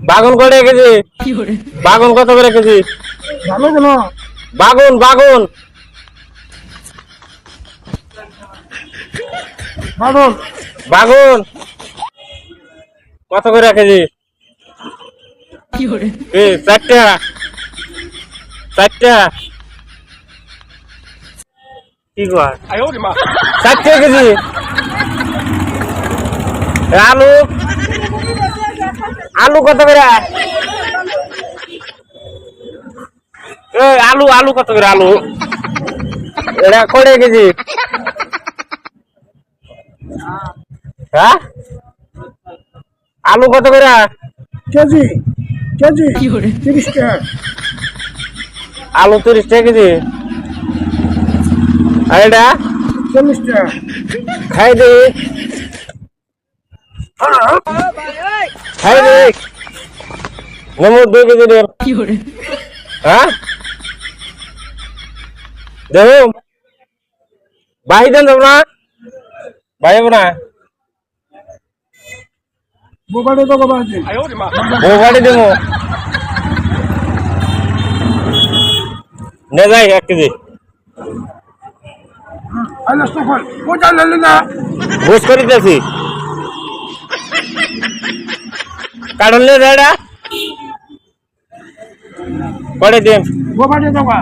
বাগুন কত কেজি? বাগুন কত করে কেজি? বাগুন বাগুন বাগুন কত করে কেজি? চারটা চারটা কি কয় 4 কেজি। আলু আলু কত করে? আলু আলু কত করে? আলু এটা কত কেজি? হ্যাঁ আলু কত করে কেজি? কেজি 30 টাকা। আলু 30 টাকা কেজি। আর এটা 40 টাকা। খাই দে খাই দে নেমু 2 কেজি দে। হ্যাঁ দেখো বাহি দেন যাব না বাইব না বোবাড়ে তো বাবা আছে। ও বাড়ি দেবো নে যাই 1 কেজি আইলা সফল কোটা লালে না বুঝ করিতেছি কাটলে যাইডা পড়ে দিন বোবাড়ে তো বাবা